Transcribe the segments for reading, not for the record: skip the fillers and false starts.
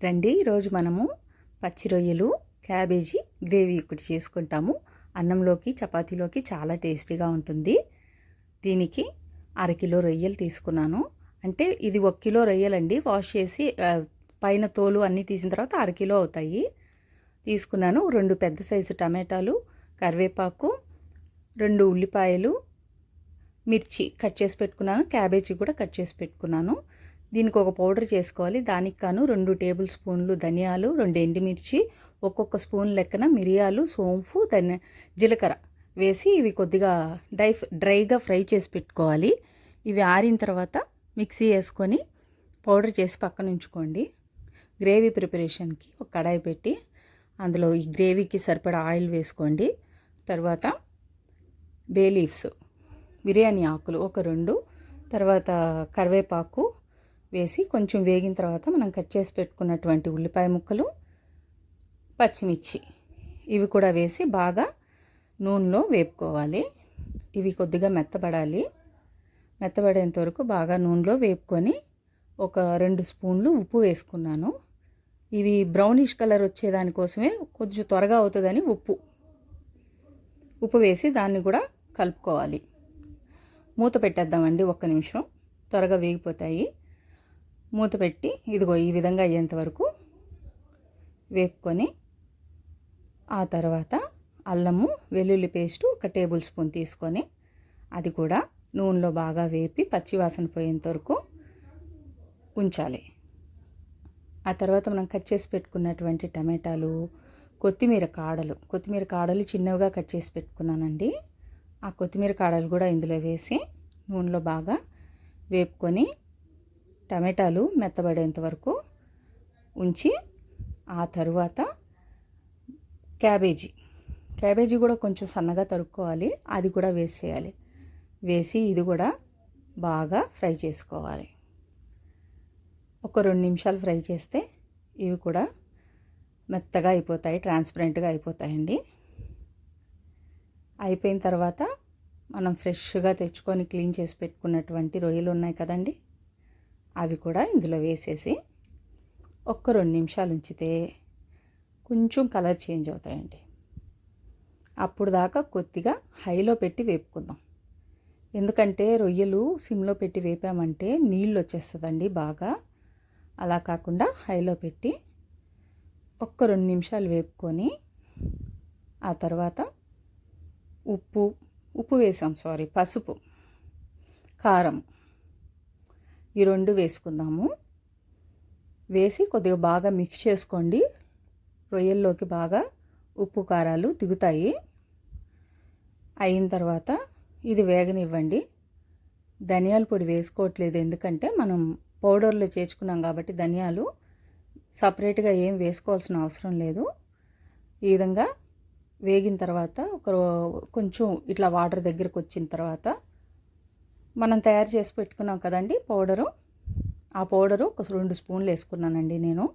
రండి, ఈరోజు మనము పచ్చి రొయ్యలు క్యాబేజీ గ్రేవీ ఒకటి చేసుకుంటాము. అన్నంలోకి చపాతీలోకి చాలా టేస్టీగా ఉంటుంది. దీనికి అరకిలో రొయ్యలు తీసుకున్నాను. అంటే ఇది 1 కిలో రొయ్యలండి. వాష్ చేసి పైన తోలు అన్నీ తీసిన తర్వాత అరకిలో అవుతాయి. తీసుకున్నాను. 2 పెద్ద సైజు టమాటాలు, కరివేపాకు, 2 ఉల్లిపాయలు, మిర్చి కట్ చేసి పెట్టుకున్నాను. క్యాబేజీ కూడా కట్ చేసి పెట్టుకున్నాను. దీనికి ఒక పౌడర్ చేసుకోవాలి. దానికి గాను 2 టేబుల్ స్పూన్లు ధనియాలు, 2 ఎండుమిర్చి, ఒక్కొక్క స్పూన్ లెక్కన మిరియాలు, సోంపు, జీలకర్ర వేసి ఇవి కొద్దిగా డ్రైగా ఫ్రై చేసి పెట్టుకోవాలి. ఇవి ఆరిన తర్వాత మిక్సీ వేసుకొని పౌడర్ చేసి పక్కన ఉంచుకోండి. గ్రేవీ ప్రిపరేషన్కి ఒక కడాయి పెట్టి అందులో ఈ గ్రేవీకి సరిపడా ఆయిల్ వేసుకోండి. తర్వాత బే లీవ్స్, బిర్యానీ ఆకులు ఒక 2, తర్వాత కరివేపాకు వేసి కొంచెం వేగిన తర్వాత మనం కట్ చేసి పెట్టుకున్నటువంటి ఉల్లిపాయ ముక్కలు, పచ్చిమిర్చి ఇవి కూడా వేసి బాగా నూనెలో వేపుకోవాలి. ఇవి కొద్దిగా మెత్తబడాలి. మెత్తబడేంత వరకు బాగా నూనెలో వేపుకొని ఒక 2 స్పూన్లు ఉప్పు వేసుకున్నాను. ఇవి బ్రౌనిష్ కలర్ వచ్చేదానికోసమే కొంచెం త్వరగా అవుతుందని ఉప్పు వేసి దాన్ని కూడా కలుపుకోవాలి. మూత పెట్టేద్దామండి, 1 నిమిషం, త్వరగా వేగిపోతాయి. మూత పెట్టి ఇదిగో ఈ విధంగా అయ్యేంత వరకు వేపుకొని ఆ తర్వాత అల్లము వెల్లుల్లి పేస్టు 1 టేబుల్ స్పూన్ తీసుకొని అది కూడా నూనెలో బాగా వేపి పచ్చివాసన పోయేంత వరకు ఉంచాలి. ఆ తర్వాత మనం కట్ చేసి పెట్టుకున్నటువంటి టమాటాలు, కొత్తిమీర కాడలు చిన్నవిగా కట్ చేసి పెట్టుకున్నానండి. ఆ కొత్తిమీర కాడలు కూడా ఇందులో వేసి నూనెలో బాగా వేపుకొని టమాటాలు మెత్తబడేంత వరకు ఉంచి ఆ తరువాత క్యాబేజీ కూడా కొంచెం సన్నగా తరుక్కోవాలి. అది కూడా వేసేయాలి. వేసి ఇది కూడా బాగా ఫ్రై చేసుకోవాలి. ఒక 2 నిమిషాలు ఫ్రై చేస్తే ఇవి కూడా మెత్తగా అయిపోతాయి, ట్రాన్స్పరెంట్గా అయిపోతాయండి. అయిపోయిన తర్వాత మనం ఫ్రెష్గా తెచ్చుకొని క్లీన్ చేసి పెట్టుకున్నటువంటి రొయ్యలు ఉన్నాయి కదండి, అవి కూడా ఇందులో వేసేసి ఒక్క 2 నిమిషాలు ఉంచితే కొంచెం కలర్ చేంజ్ అవుతాయండి. అప్పుడు దాకా కొద్దిగా హైలో పెట్టి వేపుకుందాం. ఎందుకంటే రొయ్యలు సిమ్లో పెట్టి వేపామంటే నీళ్ళు వచ్చేస్తుందండి బాగా. అలా కాకుండా హైలో పెట్టి ఒక్క 2 నిమిషాలు వేపుకొని ఆ తర్వాత ఉప్పు వేసాం, పసుపు, కారం ఈ 2 వేసుకుందాము. వేసి కొద్దిగా బాగా మిక్స్ చేసుకోండి. రొయ్యల్లోకి బాగా ఉప్పు కారాలు దిగుతాయి. అయిన తర్వాత ఇది వేగనివ్వండి. ధనియాల పొడి వేసుకోవట్లేదు, ఎందుకంటే మనం పౌడర్లో చేర్చుకున్నాం కాబట్టి ధనియాలు సపరేట్గా ఏం వేసుకోవాల్సిన అవసరం లేదు. ఈ విధంగా వేగిన తర్వాత కొంచెం ఇట్లా వాటర్ దగ్గరకు వచ్చిన తర్వాత మనం తయారు చేసి పెట్టుకున్నాం కదండి పౌడరు, ఆ పౌడరు ఒక 2 స్పూన్లు వేసుకున్నానండి నేను.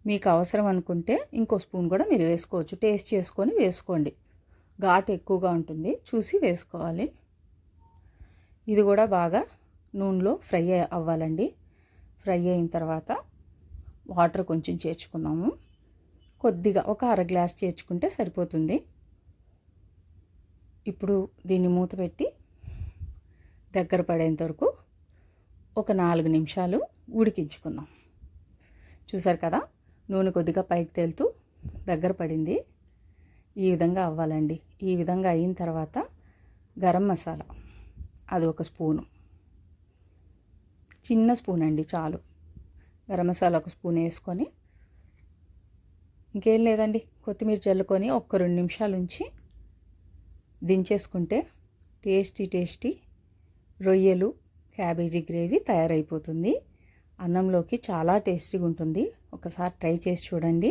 మీకు అవసరం అనుకుంటే ఇంకో స్పూన్ కూడా మీరు వేసుకోవచ్చు. టేస్ట్ చేసుకొని వేసుకోండి, ఘాటు ఎక్కువగా ఉంటుంది, చూసి వేసుకోవాలి. ఇది కూడా బాగా నూనెలో ఫ్రై అవ్వాలండి. ఫ్రై అయిన తర్వాత వాటర్ కొంచెం చేర్చుకుందాము. కొద్దిగా ఒక 1/2 గ్లాస్ చేర్చుకుంటే సరిపోతుంది. ఇప్పుడు దీన్ని మూత పెట్టి దగ్గర పడేంత వరకు ఒక 4 నిమిషాలు ఉడికించుకుందాం. చూసారు కదా, నూనె కొద్దిగా పైకి తేలుతూ దగ్గర పడింది. ఈ విధంగా అవ్వాలండి. ఈ విధంగా అయిన తర్వాత గరం మసాలా అది 1 స్పూను, చిన్న స్పూన్ అండి చాలు. గరం మసాలా 1 స్పూన్ వేసుకొని ఇంకేం లేదండి, కొత్తిమీర చల్లుకొని ఒక్క 2 నిమిషాలు ఉంచి దించేసుకుంటే టేస్టీ రొయ్యలు క్యాబేజీ గ్రేవీ తయారైపోతుంది. అన్నంలోకి చాలా టేస్టీగా ఉంటుంది. ఒకసారి ట్రై చేసి చూడండి.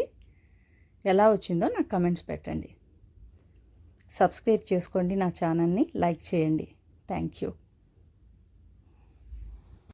ఎలా వచ్చిందో నాకు కమెంట్స్ పెట్టండి. సబ్స్క్రైబ్ చేసుకోండి, నా ఛానల్ని లైక్ చేయండి. Thank you.